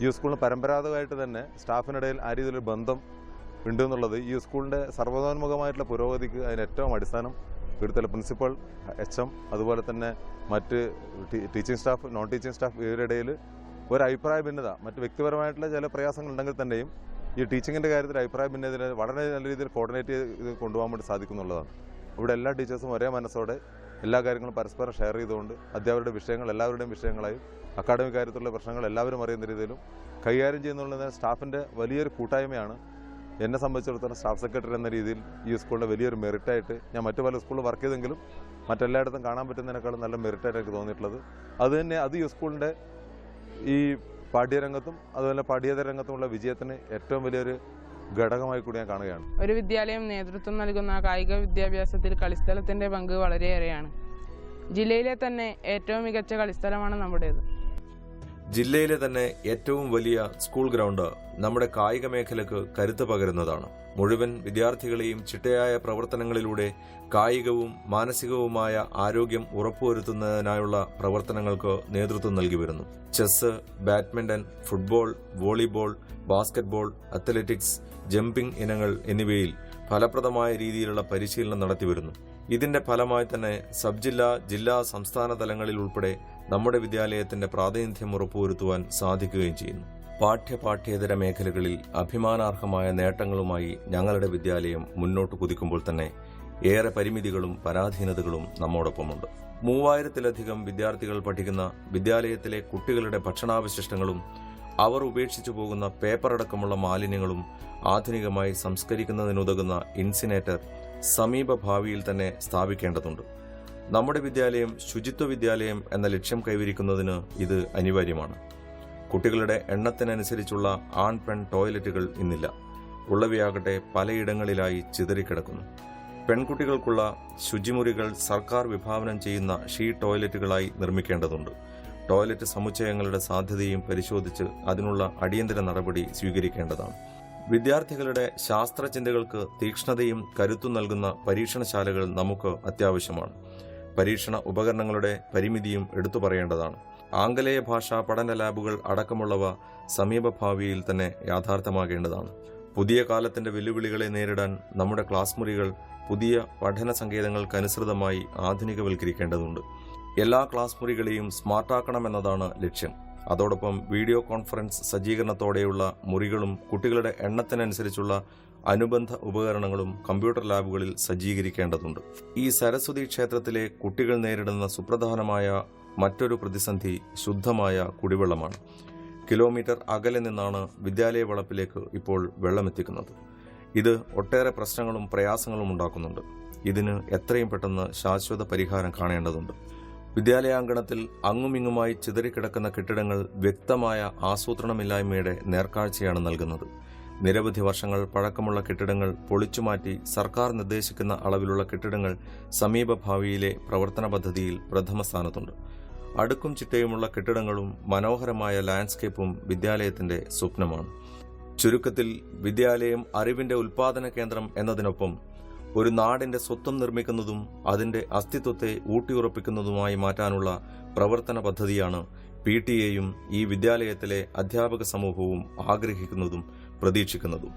ഈ സ്കൂളിന് പരമ്പരാഗതമായിട്ട് തന്നെ സ്റ്റാഫിനിടയിൽ ആ രീതിയിലൊരു ബന്ധം ഉണ്ട് എന്നുള്ളത് ഈ സ്കൂളിൻ്റെ സർവ്വതോന്മുഖമായിട്ടുള്ള പുരോഗതിക്ക് അതിന് ഏറ്റവും അടിസ്ഥാനം ഇവിടുത്തെ പ്രിൻസിപ്പൽ, HM, അതുപോലെ തന്നെ മറ്റ് teaching staff, non teaching staff ഇവരുടെ ഇടയിൽ ഒരു അഭിപ്രായ ഭിന്നത, മറ്റ് വ്യക്തിപരമായിട്ടുള്ള ചില പ്രയാസങ്ങളുണ്ടെങ്കിൽ തന്നെയും ഈ ടീച്ചിങ്ങിൻ്റെ കാര്യത്തിൽ അഭിപ്രായ ഭിന്നതയിൽ വളരെ നല്ല രീതിയിൽ കോർഡിനേറ്റ് ചെയ്ത് കൊണ്ടുപോകാൻ വേണ്ടി സാധിക്കുന്നുള്ളതാണ്. ഇവിടെ എല്ലാ ടീച്ചേഴ്സും ഒരേ മനസ്സോടെ എല്ലാ കാര്യങ്ങളും പരസ്പരം ഷെയർ ചെയ്തുകൊണ്ട് അധ്യാപകരുടെ വിഷയങ്ങൾ എല്ലാവരുടെയും വിഷയങ്ങളായും അക്കാഡമിക് കാര്യത്തിലുള്ള പ്രശ്നങ്ങൾ എല്ലാവരും അറിയുന്ന രീതിയിലും കൈകാര്യം ചെയ്യുന്നുള്ള സ്റ്റാഫിൻ്റെ വലിയൊരു കൂട്ടായ്മയാണ് എന്നെ സംബന്ധിച്ചിടത്തോളം സ്റ്റാഫ് സെക്രട്ടറി എന്ന രീതിയിൽ ഈ സ്കൂളിൻ്റെ വലിയൊരു മെറിറ്റായിട്ട്, ഞാൻ മറ്റു പല സ്കൂളിൽ വർക്ക് ചെയ്തെങ്കിലും മറ്റെല്ലായിടത്തും കാണാൻ പറ്റുന്നതിനേക്കാളും നല്ല മെറിറ്റായിട്ട് എനിക്ക് തോന്നിയിട്ടുള്ളത്. അത് ഈ സ്കൂളിൻ്റെ ഈ പാഠ്യരംഗത്തും അതുപോലെ പാഠ്യേതര രംഗത്തുമുള്ള വിജയത്തിന് ഏറ്റവും വലിയൊരു ഘടകമായി കൂടി ഞാൻ കാണുകയാണ്. ഒരു വിദ്യാലയം നേതൃത്വം നൽകുന്ന കായിക വിദ്യാഭ്യാസത്തിൽ കളിസ്ഥലത്തിൻ്റെ പങ്ക് വളരെയേറെയാണ്. ജില്ലയിലെ തന്നെ ഏറ്റവും മികച്ച കളിസ്ഥലമാണ് നമ്മുടേത്. ജില്ലയിലെ തന്നെ ഏറ്റവും വലിയ സ്കൂൾ ഗ്രൗണ്ട് നമ്മുടെ കായിക മേഖലയ്ക്ക് കരുത്ത് പകരുന്നതാണ്. മുഴുവൻ വിദ്യാർത്ഥികളെയും ചിട്ടയായ പ്രവർത്തനങ്ങളിലൂടെ കായികവും മാനസികവുമായ ആരോഗ്യം ഉറപ്പുവരുത്തുന്നതിനായുള്ള പ്രവർത്തനങ്ങൾക്ക് നേതൃത്വം നൽകി വരുന്നു. Chess, badminton, football, volleyball, basketball, athletics, jumping ഇനങ്ങൾ എന്നിവയിൽ ഫലപ്രദമായ രീതിയിലുള്ള പരിശീലനം നടത്തിവരുന്നു. ഇതിന്റെ ഫലമായി തന്നെ സബ് ജില്ലാ, ജില്ലാ, സംസ്ഥാന തലങ്ങളിൽ ഉൾപ്പെടെ നമ്മുടെ വിദ്യാലയത്തിന്റെ പ്രാതിനിധ്യം ഉറപ്പുവരുത്തുവാൻ സാധിക്കുകയും ചെയ്യുന്നു. പാഠ്യേതര മേഖലകളിൽ അഭിമാനാർഹമായ നേട്ടങ്ങളുമായി ഞങ്ങളുടെ വിദ്യാലയം മുന്നോട്ട് കുതിക്കുമ്പോൾ തന്നെ ഏറെ പരിമിതികളും പരാധീനതകളും നമ്മോടൊപ്പമുണ്ട്. 3000-ലധികം വിദ്യാർത്ഥികൾ പഠിക്കുന്ന വിദ്യാലയത്തിലെ കുട്ടികളുടെ ഭക്ഷണാവശിഷ്ടങ്ങളും അവർ ഉപേക്ഷിച്ചു പോകുന്ന പേപ്പറടക്കമുള്ള മാലിന്യങ്ങളും ആധുനികമായി സംസ്കരിക്കുന്നതിനുതകുന്ന ഇൻസിനേറ്റർ സമീപ ഭാവിയിൽ തന്നെ സ്ഥാപിക്കേണ്ടതുണ്ട്. നമ്മുടെ വിദ്യാലയം ശുചിത്വ വിദ്യാലയം എന്ന ലക്ഷ്യം കൈവരിക്കുന്നതിന് ഇത് അനിവാര്യമാണ്. കുട്ടികളുടെ എണ്ണത്തിനനുസരിച്ചുള്ള ആൺ പെൺ ടോയ്ലറ്റുകൾ ഇന്നില്ല. ഉള്ളവയാകട്ടെ പലയിടങ്ങളിലായി ചിതറിക്കിടക്കുന്നു. പെൺകുട്ടികൾക്കുള്ള ശുചിമുറികൾ സർക്കാർ വിഭാവനം ചെയ്യുന്ന ഷീ ടോയ്ലറ്റുകളായി നിർമ്മിക്കേണ്ടതുണ്ട്. ടോയ്ലറ്റ് സമുച്ചയങ്ങളുടെ സാധ്യതയും പരിശോധിച്ച് അതിനുള്ള അടിയന്തര നടപടി സ്വീകരിക്കേണ്ടതാണ്. വിദ്യാർത്ഥികളുടെ ശാസ്ത്രചിന്തകൾക്ക് തീക്ഷ്ണതയും കരുത്തും നൽകുന്ന പരീക്ഷണശാലകൾ നമുക്ക് അത്യാവശ്യമാണ്. പരീക്ഷണ ഉപകരണങ്ങളുടെ പരിമിതിയും എടുത്തു പറയേണ്ടതാണ്. ആംഗലേയ ഭാഷാ പഠന ലാബുകൾ അടക്കമുള്ളവ സമീപഭാവിയിൽ തന്നെ യാഥാർത്ഥ്യമാകേണ്ടതാണ്. പുതിയ കാലത്തിന്റെ വെല്ലുവിളികളെ നേരിടാൻ നമ്മുടെ ക്ലാസ് മുറികൾ പുതിയ പഠന സങ്കേതങ്ങൾക്കനുസൃതമായി ആധുനികവൽക്കരിക്കേണ്ടതുണ്ട്. എല്ലാ ക്ലാസ് മുറികളെയും സ്മാർട്ടാക്കണമെന്നതാണ് ലക്ഷ്യം. അതോടൊപ്പം വീഡിയോ കോൺഫറൻസ് സജ്ജീകരണത്തോടെയുള്ള മുറികളും കുട്ടികളുടെ എണ്ണത്തിനനുസരിച്ചുള്ള അനുബന്ധ ഉപകരണങ്ങളും കമ്പ്യൂട്ടർ ലാബുകളിൽ സജ്ജീകരിക്കേണ്ടതുണ്ട്. ഈ സരസ്വതി ക്ഷേത്രത്തിലെ കുട്ടികൾ നേരിടുന്ന സുപ്രധാനമായ മറ്റൊരു പ്രതിസന്ധി ശുദ്ധമായ കുടിവെള്ളമാണ്. കിലോമീറ്റർ അകലെ നിന്നാണ് വിദ്യാലയ വളപ്പിലേക്ക് ഇപ്പോൾ വെള്ളമെത്തിക്കുന്നത്. ഇത് ഒട്ടേറെ പ്രശ്നങ്ങളും പ്രയാസങ്ങളും ഉണ്ടാക്കുന്നുണ്ട്. ഇതിന് എത്രയും പെട്ടെന്ന് ശാശ്വത പരിഹാരം കാണേണ്ടതുണ്ട്. വിദ്യാലയാങ്കണത്തിൽ അങ്ങുമിങ്ങുമായി ചിതറിക്കിടക്കുന്ന കെട്ടിടങ്ങൾ വ്യക്തമായ ആസൂത്രണമില്ലായ്മയുടെ നേർക്കാഴ്ചയാണ് നൽകുന്നത്. നിരവധി വർഷങ്ങൾ പഴക്കമുള്ള കെട്ടിടങ്ങൾ പൊളിച്ചുമാറ്റി സർക്കാർ നിർദ്ദേശിക്കുന്ന അളവിലുള്ള കെട്ടിടങ്ങൾ സമീപഭാവിയിലെ പ്രവർത്തന പദ്ധതിയിൽ പ്രഥമ സ്ഥാനത്തുണ്ട്. അടുക്കും ചിട്ടയുമുള്ള കെട്ടിടങ്ങളും മനോഹരമായ ലാൻഡ്സ്കേപ്പും വിദ്യാലയത്തിന്റെ സ്വപ്നമാണ്. ചുരുക്കത്തിൽ വിദ്യാലയം അറിവിന്റെ ഉൽപാദന കേന്ദ്രം എന്നതിനൊപ്പം ഒരു നാടിന്റെ സ്വത്വം നിർമ്മിക്കുന്നതും അതിന്റെ അസ്തിത്വത്തെ ഊട്ടിയുറപ്പിക്കുന്നതുമായി മാറ്റാനുള്ള പ്രവർത്തന പദ്ധതിയാണ് PTA യും ഈ വിദ്യാലയത്തിലെ അധ്യാപക സമൂഹവും ആഗ്രഹിക്കുന്നതും പ്രതീക്ഷിക്കുന്നതും.